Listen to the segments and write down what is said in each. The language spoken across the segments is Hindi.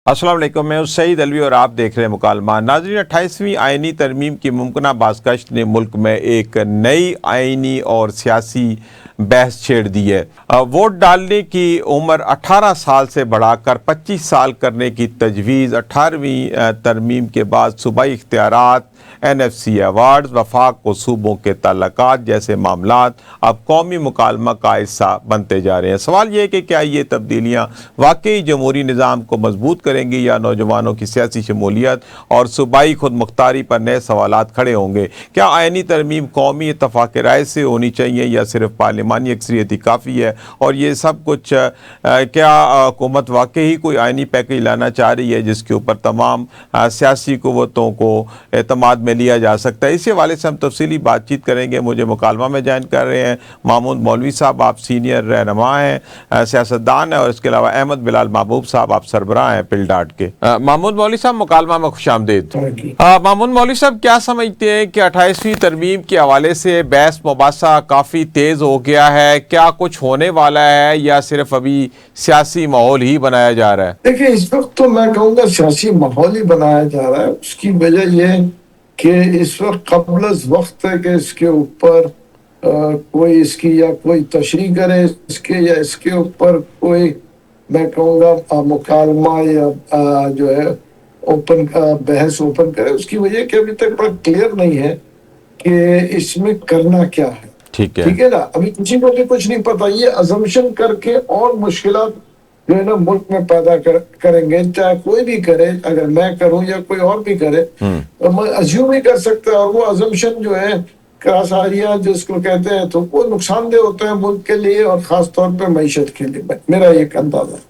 अस्सलाम वालेकुम, मैं हूं सईद अलवी और आप देख रहे हैं मुकालमा। नाज़रीन, 28वीं आइनी तरमीम की मुमकिना बाज़गश्त ने मुल्क में एक नई आइनी और सियासी बहस छेड़ दी है। वोट डालने की उम्र 18 साल से बढ़ाकर 25 साल करने की तजवीज़ 18वीं तरमीम के बाद सूबाई इख्तियारात, NFC अवार्ड्स, वफाक व सूबों के ताल्लुकात जैसे मामलात अब कौमी मुकालमा का हिस्सा बनते जा रहे हैं। सवाल यह है कि क्या ये तब्दीलियाँ वाकई जमहूरी निज़ाम को मजबूत करेंगी या नौजवानों की सियासी शमूलियत और सूबाई खुद मुख्तारी पर नए सवालात खड़े होंगे। क्या आइनी तरमीम कौमी इत्तफाक़ राय से होनी चाहिए या सिर्फ पार्लिमानी अक्सरियत ही काफ़ी है? और ये सब कुछ क्या हुकूमत वाकई ही कोई आइनी पैकेज लाना चाह रही है जिसके ऊपर तमाम सियासी क़ुव्वतों को एतमाद में लिया जा सकता है? इसी हवाले से हम तफसीली बातचीत करेंगे। मुझे मुकालमा में ज्वाइन कर रहे हैं महमूद मौलवी साहब, आप सीनियर रहनुमा हैं, सियासतदान है, और इसके अलावा अहमद बिलाल महबूब साहब, आप सरबराह हैं पिलडाट के। महमूद मौलवी साहब, मुकालमा में खुशामदीद। महमूद मौलवी साहब, क्या समझते हैं कि 28वीं तरमीम के हवाले से बहस मुबासा काफ़ी तेज़ हो गया है? क्या कुछ होने वाला है या सिर्फ अभी सियासी माहौल ही बनाया जा रहा है? देखिए, इस वक्त तो मैं कहूँगा सियासी माहौल ही बनाया जा रहा है। उसकी वजह यह है कि इस वक्त कब्ल वक्त है कि इसके ऊपर कोई इसकी या कोई तशरीह करे इसके या इसके ऊपर कोई, मैं कहूँगा, मुकालमा या जो है ओपन बहस ओपन करे। उसकी वजह कि अभी तक बड़ा क्लियर नहीं है कि इसमें करना क्या है। ठीक है ना, अभी किसी को भी कुछ नहीं पता। ये अजम्पशन करके और मुश्किलात जो है ना मुल्क में पैदा करेंगे, चाहे कोई भी करे, अगर मैं करूं या कोई और भी करे तो मैं अज्यूम ही कर सकता है। और वो अजम्पशन जो है क्रासारिया जिसको कहते हैं, तो वो नुकसानदेह होता है मुल्क के लिए और खास तौर पर मईशत के लिए। मेरा एक अंदाजा है।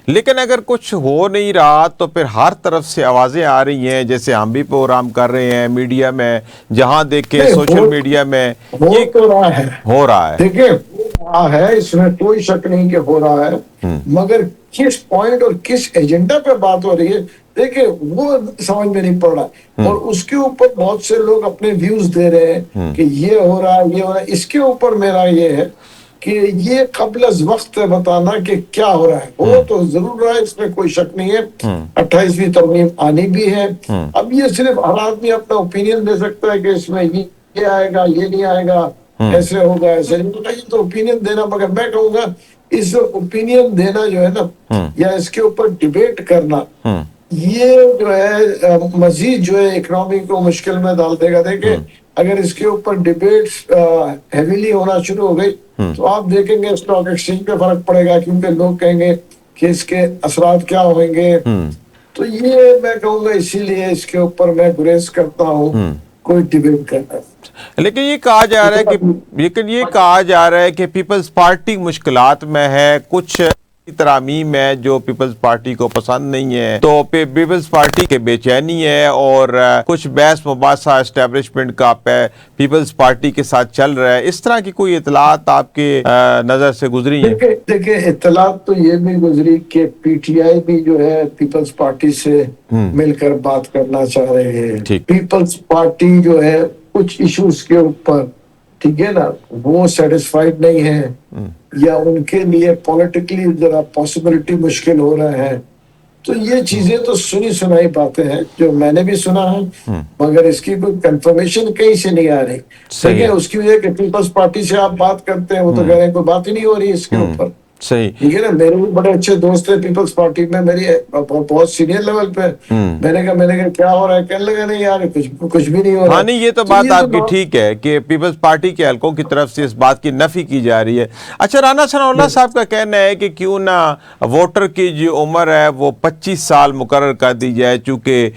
लेकिन अगर कुछ हो नहीं रहा तो फिर हर तरफ से आवाज़ें आ रही हैं, जैसे हम भी प्रोग्राम कर रहे हैं मीडिया में, जहां देखें सोशल मीडिया में हो तो रहा है, हो रहा है। देखिए, हो रहा है, इसमें कोई शक नहीं कि हो रहा है, मगर किस पॉइंट और किस एजेंडा पे बात हो रही है, देखिए, वो समझ में नहीं पड़ रहा। और उसके ऊपर बहुत से लोग अपने व्यूज दे रहे हैं कि ये हो रहा है, ये हो रहा है। इसके ऊपर मेरा ये है कि ये कब्ल वक्त बताना कि क्या हो रहा है। वो तो जरूर रहा है, इसमें कोई शक नहीं है। 28वीं तरमीम आनी भी है। अब ये सिर्फ हर आदमी अपना ओपिनियन दे सकता है कि इसमें ये आएगा, ये नहीं आएगा, ऐसे होगा, ऐसे नहीं होगा। ये तो ओपिनियन देना, मगर मैं कहूँगा इस ओपिनियन देना जो है ना, या इसके ऊपर डिबेट करना, ये जो है मजीद जो है इकोनॉमी को मुश्किल में डाल देगा। देखिए, अगर इसके ऊपर डिबेट्स हेवीली होना शुरू हो गई तो आप देखेंगे स्टॉक एक्सचेंज पे फर्क पड़ेगा, क्योंकि लोग कहेंगे कि इसके असरात क्या होंगे। तो ये मैं कहूँगा, इसीलिए इसके ऊपर मैं गुरेज करता हूँ कोई डिबेट करना। लेकिन ये कहा जा रहा है कि पीपल्स पार्टी मुश्किलात में है, कुछ तरामीम है जो पीपल्स पार्टी को पसंद नहीं है, तो पीपल्स पार्टी के बेचैनी है, और कुछ बहस मुबासा एस्टेब्लिशमेंट का पीपल्स पार्टी के साथ चल रहा है। इस तरह की कोई इतलात आपके नजर से गुजरी है? देखिए, इतलात तो ये भी गुजरी कि PTI भी जो है पीपल्स पार्टी से मिलकर बात करना चाह रहे हैं। पीपल्स पार्टी जो है कुछ इश्यूज के ऊपर, ठीक है ना, वो सेटिस्फाइड नहीं है, या उनके लिए पॉलिटिकली जरा पॉसिबिलिटी मुश्किल हो रहा है। तो ये चीजें तो सुनी सुनाई बातें हैं जो मैंने भी सुना है, मगर इसकी कोई कंफर्मेशन कहीं से नहीं आ रही। ठीक है, उसकी वजह कि पीपल्स पार्टी से आप बात करते हैं, वो तो कह रहे हैं कोई बात ही नहीं हो रही इसके ऊपर। सही, ठीक है ना, मेरे भी बड़े अच्छे दोस्त है पीपल्स पार्टी में, मेरी बहुत सीनियर लेवल पे। मैंने कहा क्या हो रहा है, कहने लगा नहीं यार, कुछ भी नहीं हो रहा। हाँ, नहीं, ये तो बात आपकी ठीक है कि पीपल्स पार्टी के हलकों की तरफ से इस बात की नफी की जा रही है। अच्छा, राना सनाउल्लाह साहब का कहना है कि क्यों ना वोटर की जो उम्र है वो 25 साल मुकर्रर कर दी जाए, चूँकि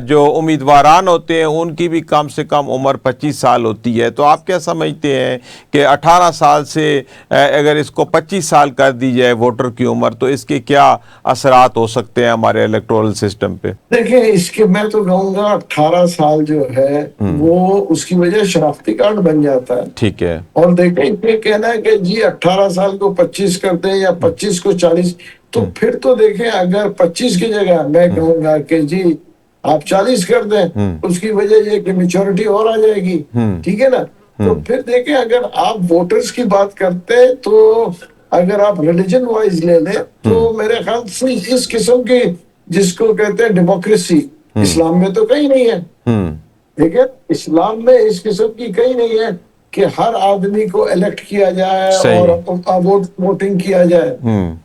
जो उम्मीदवारान होते हैं उनकी भी कम से कम उम्र 25 साल होती है। तो आप क्या समझते हैं कि 18 साल से अगर इसको 25 साल कर दी जाए वोटर की उम्र, तो इसके क्या असरात हो सकते हैं हमारे इलेक्टोरल सिस्टम पे? देखिए, इसके मैं तो कहूँगा 18 साल जो है वो उसकी वजह शनाख्ती कार्ड बन जाता है। ठीक है। और देखिए, ये कहना है कि जी 18 साल को 25 कर दें या 25 को 40, तो फिर तो देखें, अगर 25 की जगह मैं कहूँगा कि जी आप 40 कर दें, उसकी वजह ये कि मेच्योरिटी और आ जाएगी। ठीक है ना, तो फिर देखें, अगर आप वोटर्स की बात करते हैं, तो अगर आप रिलीजन वाइज ले लें तो मेरे ख्याल से इस किस्म की जिसको कहते हैं डेमोक्रेसी, इस्लाम में तो कहीं नहीं है। हम्म। ठीक है, इस्लाम में इस किस्म की कहीं नहीं है कि हर आदमी को इलेक्ट किया जाए सही। और वोटिंग किया जाए।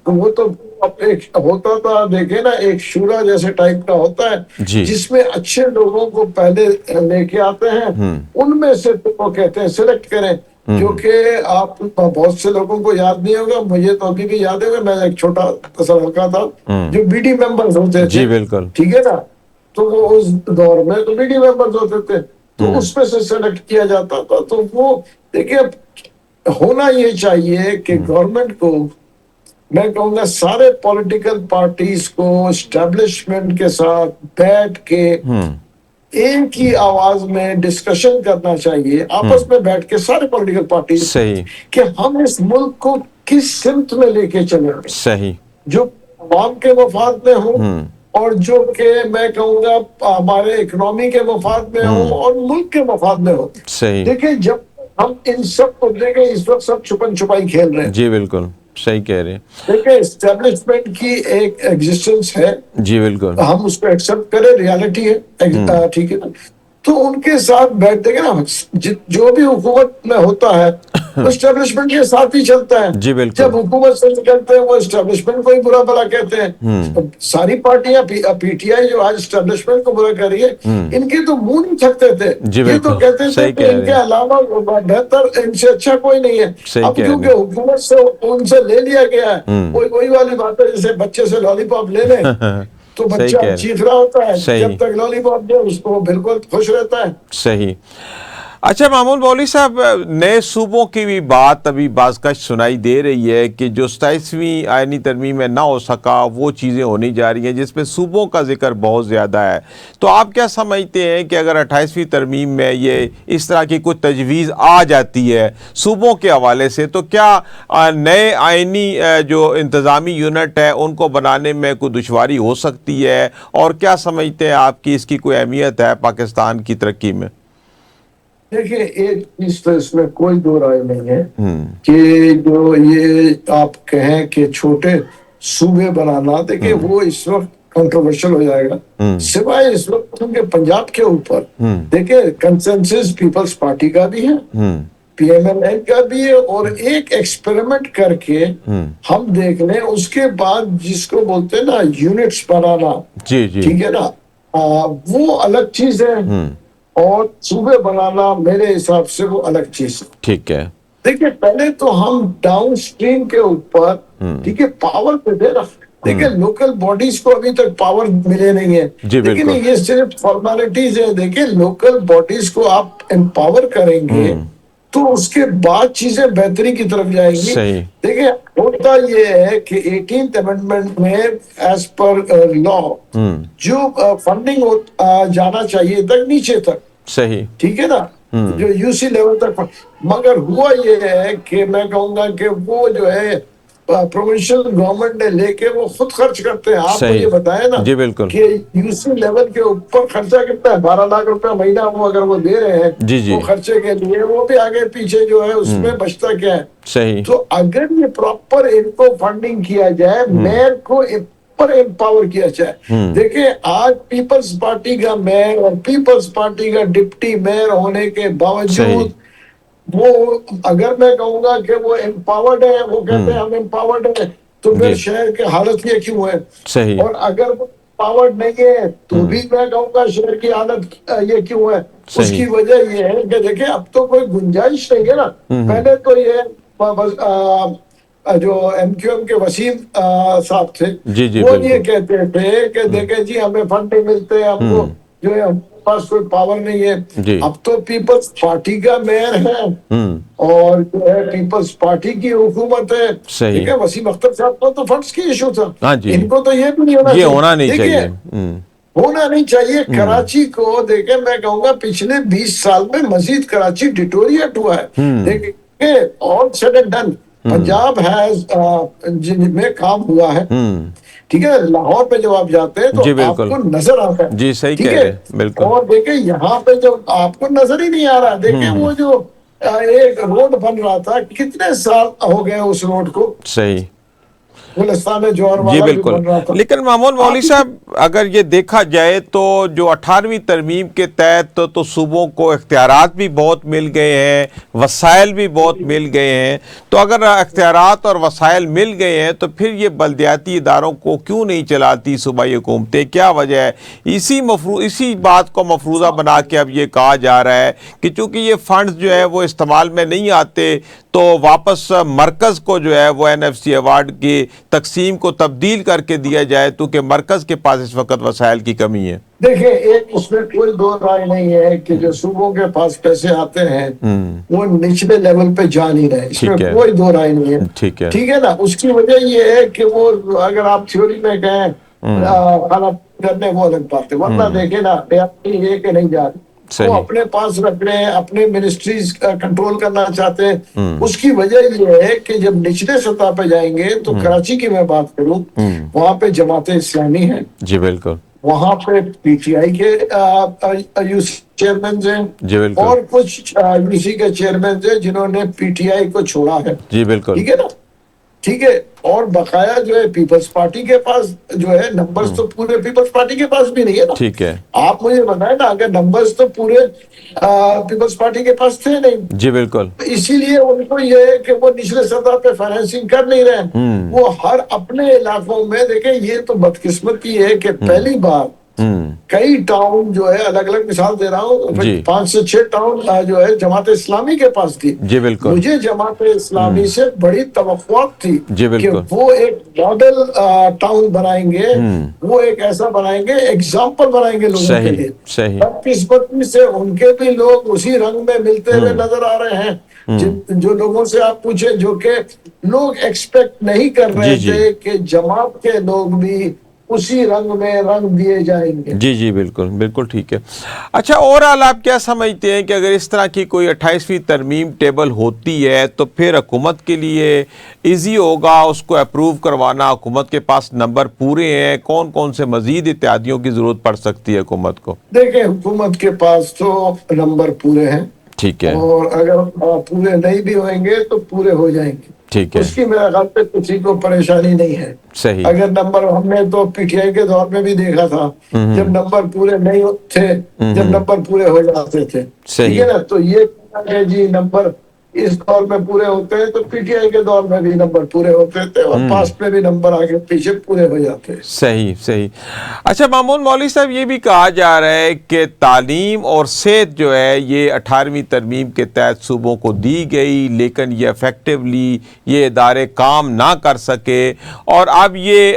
तो वो तो अब एक होता था, देखे ना, एक शूरा जैसे टाइप का होता है, जी। जिसमें अच्छे लोगों को पहले लेके आते हैं, उनमें से तो वो कहते हैं सिलेक्ट करें। जो कि आप बहुत से लोगों को याद नहीं होगा, मुझे तो अभी भी याद है, मैं एक छोटा सा लड़का था जो बीडी मेंबर्स होते जी थे, बिल्कुल। ठीक है ना, तो वो उस दौर में तो बीडी मेंबर्स होते थे, तो उसमें से सेलेक्ट किया जाता था। तो वो देखिए, होना ये चाहिए कि गवर्नमेंट को, मैं कहूंगा सारे पॉलिटिकल पार्टीज को एस्टेब्लिशमेंट के साथ बैठ के एक ही आवाज में डिस्कशन करना चाहिए, आपस में बैठ के सारे पॉलिटिकल पार्टीज, सही। कि हम इस मुल्क को किस सिमत में लेके चलेंगे सही। जो अवाम के मफाद में हो, और जो कि मैं कहूंगा हमारे इकोनॉमी के मफाद में हो और मुल्क के मफाद में हो। सही। देखिए, जब हम इन सब को देखें, इस वक्त सब छुपन छुपाई खेल रहे हैं। जी बिल्कुल सही कह रहे हैं। देखिए, एस्टेब्लिशमेंट की एक एग्जिस्टेंस है, जी बिल्कुल। हम उसको एक्सेप्ट करें, रियलिटी है, ठीक है ना। तो उनके साथ बैठ देंगे ना, जो भी हुकूमत में होता है वो एस्टेब्लिशमेंट के साथ ही चलता है। जी बिल्कुल। जब हुकूमत से निकलते हैं वो एस्टेब्लिशमेंट को ही बुरा भला कहते हैं। तो सारी पार्टियां, पीटीआई जो आज एस्टेब्लिशमेंट को बुरा कर रही है, इनके तो मुंह नहीं थकते थे। जी ये तो बिल्कुल, कहते थे सही कि कह रहे इनके हैं। अलावा बेहतर, इनसे अच्छा कोई नहीं है। सही अब कह रहे क्योंकि हैं। हुकूमत से उनसे ले लिया गया है, वही वाली बात है, जैसे बच्चे से लॉलीपॉप ले लें तो सही बच्चा कह रहे चीख रहा होता है, सही। जब तक लॉलीपॉप दे उसको वो बिल्कुल खुश रहता है। सही। अच्छा मामूल मौलवी साहब, नए सूबों की भी बात अभी बाज़कश सुनाई दे रही है कि जो 27वीं आइनी तरमीम में ना हो सका वो चीज़ें होनी जा रही हैं, जिसमें सूबों का जिक्र बहुत ज़्यादा है। तो आप क्या समझते हैं कि अगर 28वीं तरमीम में ये इस तरह की कुछ तजवीज़ आ जाती है सूबों के हवाले से, तो क्या नए आइनी जो इंतज़ामी यूनिट है उनको बनाने में कोई दुश्वारी हो सकती है? और क्या समझते हैं आपकी इसकी कोई अहमियत है पाकिस्तान की तरक्की में? देखिए, एक चीज तो इसमें कोई दो राय नहीं है कि जो ये आप कहें कि छोटे सूबे बनाना, देखिए वो इस वक्त कंट्रोवर्शियल हो जाएगा, सिवाय इस वक्त उनके पंजाब के ऊपर। देखिए, कंसेंसस पीपल्स पार्टी का भी है, पीएमएल का भी है, और एक एक्सपेरिमेंट करके हम देख लें, उसके बाद जिसको बोलते हैं ना यूनिट्स बनाना, जी जी। ठीक है ना, वो अलग चीज है, और सूबे बनाना मेरे हिसाब से वो अलग चीज है। ठीक है। देखिए, पहले तो हम डाउन स्ट्रीम के ऊपर, ठीक है, पावर पे दे रहा। देखिए, लोकल बॉडीज को अभी तक पावर मिले नहीं है, जी लेकिन बिल्कुल। ये सिर्फ फॉर्मेलिटीज है। देखिए, लोकल बॉडीज को आप एम्पावर करेंगे तो उसके बाद चीजें बेहतरी की तरफ जाएंगी। सही। देखिए, होता ये है कि 18th अमेंडमेंट में एज पर लॉ जो फंडिंग जाना चाहिए तक, नीचे तक, सही। ठीक है ना, जो यूसी लेवल तक, मगर हुआ ये है कि मैं कहूंगा कि वो जो है प्रोविंशियल गवर्नमेंट ने लेके वो खुद खर्च करते हैं। आप सही। मुझे बताएं ना जी बिल्कुल। कि यूसी लेवल के ऊपर खर्चा कितना है, 12 लाख रुपया महीना वो अगर वो दे रहे हैं जी जी। वो खर्चे के लिए, वो भी आगे पीछे जो है उसमें बचता क्या है। सही। तो अगर ये प्रॉपर इनको फंडिंग किया जाए, मेयर को पर एम्पावर किया जाए। देखिए, आज पीपल्स पार्टी का मेयर और पीपल्स पार्टी का डिप्टी मेयर होने के बावजूद वो, अगर मैं कहूंगा कि वो एम्पावर्ड है, वो कहते हैं हम एम्पावर्ड है, तो फिर शहर की हालत ये क्यों है? सही। और अगर वो एम्पावर्ड नहीं है तो भी मैं कहूंगा शहर की हालत ये क्यों है? उसकी वजह ये है कि देखिए, अब तो कोई गुंजाइश नहीं है ना। पहले तो ये जो एमक्यूएम के वसीम साहब थे, जी जी वो बिल्कुल। ये कहते थे कि देखे जी, हमें फंड नहीं मिलते, हमको जो है हमारे पास कोई पावर नहीं है। अब तो पीपल्स पार्टी का मेयर है और जो है पीपल्स पार्टी की हुकूमत है, सही। ठीक है। वसीम अख्तर साहब को तो फंड्स की इशू था, हाँ जी। इनको तो ये भी नहीं होना ये चाहिए। होना नहीं देखिए, चाहिए। होना नहीं चाहिए। कराची को देखे, मैं कहूंगा पिछले 20 साल में मजीद कराची डिटोरिएट हुआ है। देखिए, all said and done, Punjab has जिनमें काम हुआ है, ठीक है। लाहौर पे जब आप जाते हैं तो आपको नजर आता है, जी सही ठीक कह है। रहे हैं, बिल्कुल। और देखिए, यहाँ पे जब आपको नजर ही नहीं आ रहा, देखिए वो जो एक रोड बन रहा था, कितने साल हो गए उस रोड को, सही। गुलिस्तान में जौहर जी वाला भी बिल्कुल। बन रहा था। लेकिन मामून मौली आप साहब, अगर ये देखा जाए तो जो 18वीं तरमीम के तहत तो सूबों को इख्तियारात भी बहुत मिल गए हैं, वसाइल भी बहुत मिल गए हैं। तो अगर इख्तियारात और वसाइल मिल गए हैं तो फिर ये बल्दियाती इदारों को क्यों नहीं चलाती सूबाई हुकूमतें? क्या वजह है? इसी बात को मफरूज़ा बना के अब ये कहा जा रहा है कि चूँकि ये फंड्स जो है वो इस्तेमाल में नहीं आते तो वापस मरकज़ को जो है वो NFC अवार्ड की तकसीम को तब्दील करके दिया जाए, क्योंकि मरकज़ के पास इस वक्त वसाइल की कमी है। देखिए, एक उसमें कोई दो राय नहीं है कि जो सूबों के पास पैसे आते हैं वो निचले लेवल पे जा नहीं रहे, इसमें ठीक है। कोई दो राय नहीं है। ठीक है। ठीक है ना। उसकी वजह ये है कि वो, अगर आप थ्योरी में कहें खाना करने, वो अलग बात है, वरना देखे ना ये कि नहीं जा रही, सही। वो अपने पास रख रहे हैं, अपने मिनिस्ट्रीज कंट्रोल करना चाहते हैं। उसकी वजह ये है कि जब निचले सतह पे जाएंगे तो कराची की मैं बात करूं, वहां पे जमात इस्लामी है, जी बिल्कुल। वहां पे PTI के यूसी चेयरमैन हैं, जी बिल्कुल। और कुछ यूसी के चेयरमैन हैं जिन्होंने PTI को छोड़ा है। जी बिल्कुल। ठीक है ना। ठीक है। और बकाया जो है पीपल्स पार्टी के पास जो है नंबर्स, तो पूरे पीपल्स पार्टी के पास भी नहीं है ना। ठीक है। आप मुझे बताएं ना, अगर नंबर्स तो पूरे पीपल्स पार्टी के पास थे नहीं, जी बिल्कुल। इसीलिए उनको ये है कि वो निचले सतह पे फाइनेंसिंग कर नहीं रहे। वो हर अपने इलाकों में, देखें ये तो बदकिस्मती है कि पहली बार कई टाउन जो है, अलग अलग मिसाल दे रहा हूँ, जी। 5 से 6 टाउन जो है जमात इस्लामी के पास थी। जी बिल्कुल। मुझे जमात इस्लामी से बड़ी तवक्कुआत थी जी कि बिल्कुल। वो एक मॉडल टाउन बनाएंगे, वो एक ऐसा बनाएंगे, एग्जाम्पल बनाएंगे लोगों के सही लिए। सही। बदकिस्मती से उनके भी लोग उसी रंग में मिलते हुए नजर आ रहे हैं। जो लोगों से आप पूछे, जो कि लोग एक्सपेक्ट नहीं कर रहे जी, जी। थे कि जमात के लोग भी उसी रंग में रंग दिए जाएंगे। जी जी बिल्कुल बिल्कुल ठीक है। अच्छा, ओवरऑल आप क्या समझते हैं कि अगर इस तरह की कोई 28वीं तरमीम टेबल होती है तो फिर हुकूमत के लिए इजी होगा उसको अप्रूव करवाना? हुकूमत के पास नंबर पूरे हैं? कौन कौन से मजीद इत्यादियों की जरूरत पड़ सकती है हुकूमत को? देखिए, हुकूमत के पास तो नंबर पूरे हैं, ठीक है। और अगर पूरे नहीं भी होंगे तो पूरे हो जाएंगे। ठीक है। उसकी मेरे ख्याल पे किसी को परेशानी नहीं है। सही। अगर नंबर, हमने तो PTI के दौर में भी देखा था, जब नंबर पूरे नहीं थे, जब नंबर पूरे हो जाते थे। सही। ठीक है ना। तो ये है जी, नंबर इस दौर में पूरे होते हैं तो PTI के दौर में भी नंबर पूरे होते थे, और पास्ट में भी नंबर आगे पीछे पूरे हो जाते हैं। सही सही। अच्छा मामून मौली साहब, ये भी कहा जा रहा है कि तालीम और सेहत जो है ये 18वीं तरमीम के तहत सूबों को दी गई, लेकिन ये इफेक्टिवली ये इदारे काम ना कर सके, और अब ये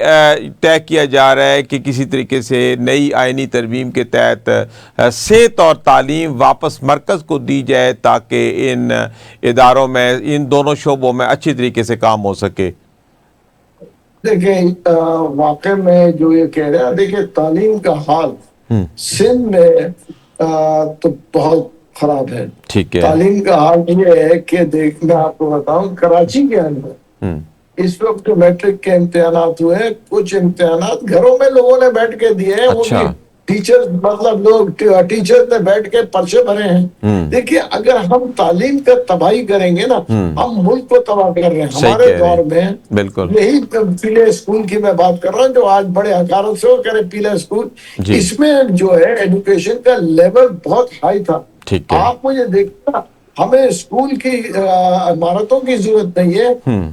तय किया जा रहा है कि किसी तरीके से नई आइनी तरमीम के तहत सेहत और तालीम वापस मरकज़ को दी जाए ताकि इन इदारों में, इन दोनों शोबों में अच्छी तरीके से काम हो सके। देखिए, वाकई में जो ये कह रहे हैं, देखिए तालीम का हाल सिंध में तो बहुत खराब है। ठीक है। तालीम का हाल ये है कि देख, मैं आपको बताऊं, कराची के अंदर इस वक्त जो मैट्रिक के इम्तिहानात हुए, कुछ इम्तिहानात घरों में लोगों ने बैठ के दिए हैं। वो अच्छा। भी टीचर्स, मतलब लोग टीचर्स ने बैठ के पर्चे भरे हैं। देखिए, अगर हम तालीम का तबाही करेंगे ना, हम मुल्क को तबाह कर रहे हैं। सही हमारे कह रहे हैं। दौर में बिल्कुल। यही पीले स्कूल की मैं बात कर रहा हूँ, जो आज बड़े हकारत से वो कह रहे पीला स्कूल, जी। इसमें जो है एजुकेशन का लेवल बहुत हाई था। ठीक है। आप मुझे देखना, हमें स्कूल की इमारतों की जरूरत नहीं है,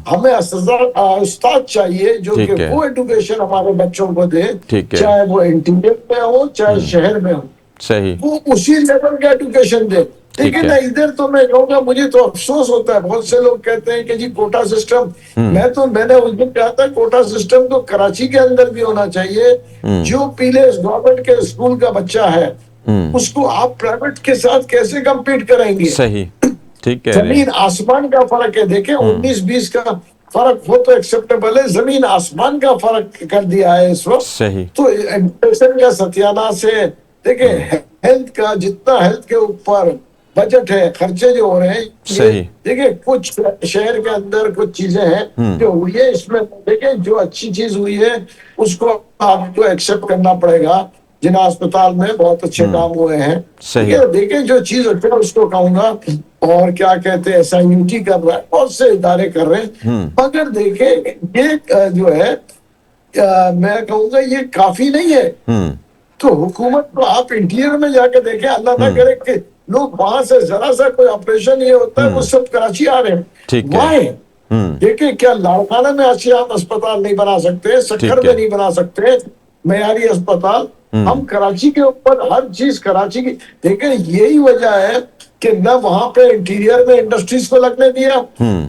हमें उस्ताद चाहिए जो ठीक कि है। वो एजुकेशन हमारे बच्चों को दे, ठीक है। चाहे वो इंटीरियर में हो चाहे शहर में हो, सही। वो उसी लेवल का एजुकेशन दे। लेकिन है। ना, इधर तो मैं कहूँगा, मुझे तो अफसोस होता है, बहुत से लोग कहते हैं कि जी कोटा सिस्टम, मैंने उस दिन कहा था कोटा सिस्टम तो कराची के अंदर भी होना चाहिए। जो पीले गवर्नमेंट के स्कूल का बच्चा है उसको आप प्राइवेट के साथ कैसे कंपीट करेंगे? सही। ठीक है। जमीन आसमान का फर्क है। देखें, 19-20 का फर्क हो तो एक्सेप्टेबल है, जमीन आसमान का फर्क कर दिया है इस वक्त। सही। तो एजुकेशन का सत्यानाश है। देखिए, हेल्थ का, जितना हेल्थ के ऊपर बजट है, खर्चे जो हो रहे हैं, सही। देखिए कुछ शहर के अंदर कुछ चीजें हैं जो हुई है, इसमें देखिए जो अच्छी चीज हुई है उसको आपको एक्सेप्ट करना पड़ेगा। जिना अस्पताल में बहुत अच्छे काम हुए हैं। सही। ठीक है, देखें जो चीज अच्छा उसको कहूंगा। और क्या कहते हैं, SIUT कर रहा है, बहुत से इदारे कर रहे हैं, मगर देखें ये जो है मैं कहूंगा ये काफी नहीं है। तो हुकूमत को आप इंटीरियर में जाकर देखें, अल्लाह ना करे कि लोग वहां से जरा सा कोई ऑपरेशन ये होता है वो सब कराची आ रहे हैं। ठीक है। Why? देखिए क्या लाड़काना में अच्छे आप अस्पताल नहीं बना सकते, सक्खर में नहीं बना सकते मयारी अस्पताल। हम कराची के ऊपर हर चीज कराची की देखिए, यही वजह है कि न वहां पे इंटीरियर में इंडस्ट्रीज को लगने दिया।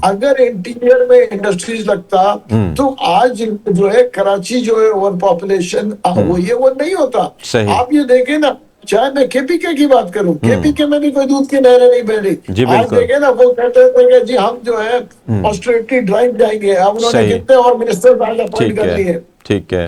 अगर इंटीरियर में इंडस्ट्रीज लगता तो आज जो है कराची जो है ओवर पॉपुलेशन हुई है वो नहीं होता। सही। आप ये देखें ना, चाहे मैं KPK की बात करूं, KPK में भी कोई दूध की नहरें नहीं बह रही। आज देखे ना, वो कहते थे कि जी हम जो है ऑस्टेरिटी ड्राइव जाएंगे। अब उन्होंने कितने और मिनिस्टर अपॉइंट कर लिए। ठीक है।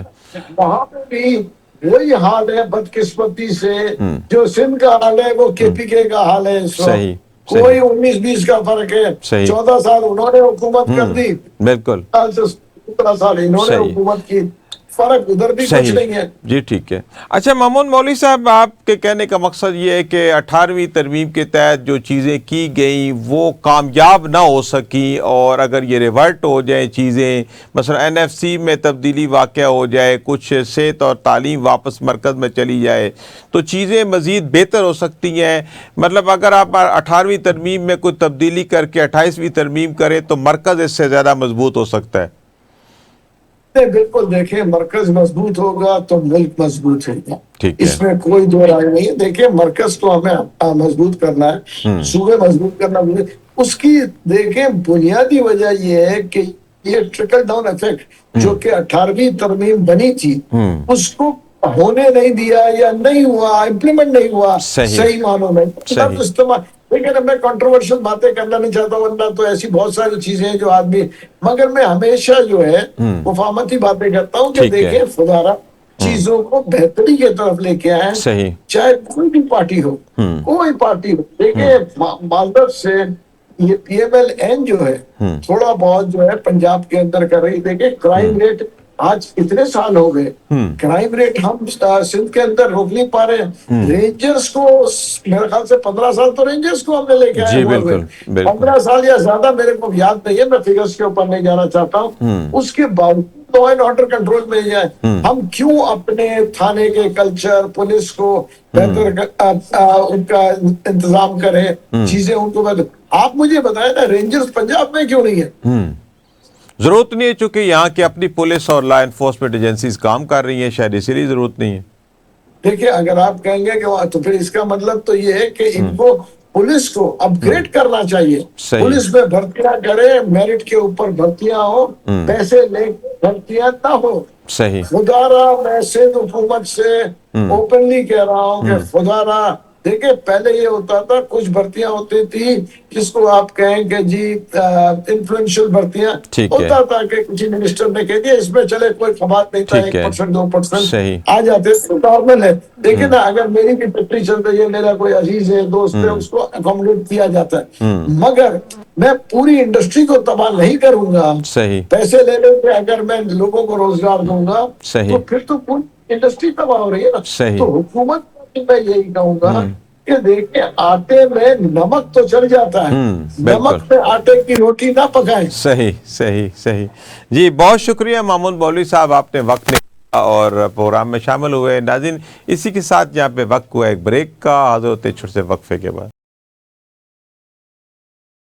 वहां पे भी वही हाल है, बदकिस्मती से जो सिंध का हाल है वो KPK का हाल है इस वक्त। सही। कोई 19-20 का फर्क है। 14 साल उन्होंने हुकूमत कर दी, बिल्कुल 17 साल इन्होंने हुकूमत की, फर्क उधर भी कुछ नहीं है। जी ठीक है। अच्छा मामून मौलवी साहब, आपके कहने का मकसद ये है कि 18वीं तरमीम के तहत जो चीज़ें की गई वो कामयाब ना हो सकी, और अगर ये रिवर्ट हो जाए चीज़ें, मसलन NFC में तब्दीली वाक़या हो जाए, कुछ सेहत और तालीम वापस मरकज़ में चली जाए, तो चीज़ें मज़ीद बेहतर हो सकती हैं। मतलब अगर आप 18वीं तरमीम में कोई तब्दीली करके 28वीं तरमीम करें तो मरकज़ इससे ज़्यादा मजबूत हो सकता है। बिल्कुल, देखिए मरकज मजबूत होगा तो मुल्क मजबूत होगा, इसमें कोई दो राय नहीं है। देखिए मरकज तो हमें मजबूत करना है, सूबे मजबूत करना, उसकी देखें बुनियादी वजह यह है कि ये ट्रिकल डाउन इफेक्ट जो कि 18वीं तरमीम बनी थी उसको होने नहीं दिया या नहीं हुआ, इम्प्लीमेंट नहीं हुआ सही मानों में। इस्तेमाल लेकिन मैं कंट्रोवर्शियल बातें करना नहीं चाहता, वरना तो ऐसी बहुत सारी चीजें हैं जो आदमी, मगर मैं हमेशा जो है मुफाहमती बातें करता हूँ कि देखिए खुदारा चीजों को बेहतरी की तरफ लेके आए, चाहे कोई भी पार्टी हो, कोई पार्टी हो। देखिए मालदर से ये PMLN जो है थोड़ा बहुत जो है पंजाब के अंदर कर रही। देखिए क्राइम रेट आज इतने साल हो गए, क्राइम रेट हम सिंध के अंदर रोक नहीं पा रहे हैं। रेंजर्स को मेरे ख्याल से 15 साल तो रेंजर्स को हमने लेके आए हुए, 15 साल या ज्यादा मेरे को याद नहीं है, मैं फिगर्स के ऊपर नहीं जाना चाहता हूँ। उसके बावजूद लॉ एंड ऑर्डर कंट्रोल में जाए, हम क्यों अपने थाने के कल्चर, पुलिस को बेहतर उनका इंतजाम करें, चीजें उनको बेहतर। आप मुझे बताए ना, रेंजर्स पंजाब में क्यों नहीं है? जरूरत नहीं है, चूंकि यहाँ की अपनी पुलिस और लॉ एनफोर्समेंट एजेंसीज काम कर रही हैं, शायद इसीलिए जरूरत नहीं है। देखिए अगर आप कहेंगे कि तो फिर इसका मतलब तो ये है कि इनको पुलिस को अपग्रेड करना चाहिए, पुलिस में भर्तियां करे, मेरिट के ऊपर भर्तियां हो, पैसे ले भर्तियां ना हो। सही। खुदारा मैं सिंध हुकूमत से ओपनली कह रहा हूँ कि खुदारा देखिए पहले ये होता था, कुछ भर्तियां होती थी जिसको आप कहेंगे जी इन्फ्लुएंशियल भर्तियां, होता था कि किसी मिनिस्टर ने कह दिया इसमें चले, कोई खबात नहीं था, 1% 2% आ जाते, नॉर्मल है। देखिए ना, अगर मेरी भी फैक्ट्री चल रही है, मेरा कोई अजीज है, दोस्त है, उसको अकोमोडेट किया जाता है, मगर मैं पूरी इंडस्ट्री को तबाह नहीं करूंगा। पैसे ले लेके अगर मैं लोगों को रोजगार दूंगा तो फिर तो पूरी इंडस्ट्री तबाह हो रही है ना। तो हुकूमत मैं यही कहूंगा कि देखिए आटे में नमक तो चल जाता है, नमक पे आटे की रोटी ना पकाएं। सही सही सही। जी बहुत शुक्रिया मामून मौलवी साहब, आपने वक्त निकाला और प्रोग्राम में शामिल हुए। नाज़रीन इसी के साथ यहाँ पे वक्त हुआ एक ब्रेक का, हाजिर होते छोटे से वक्फे के बाद।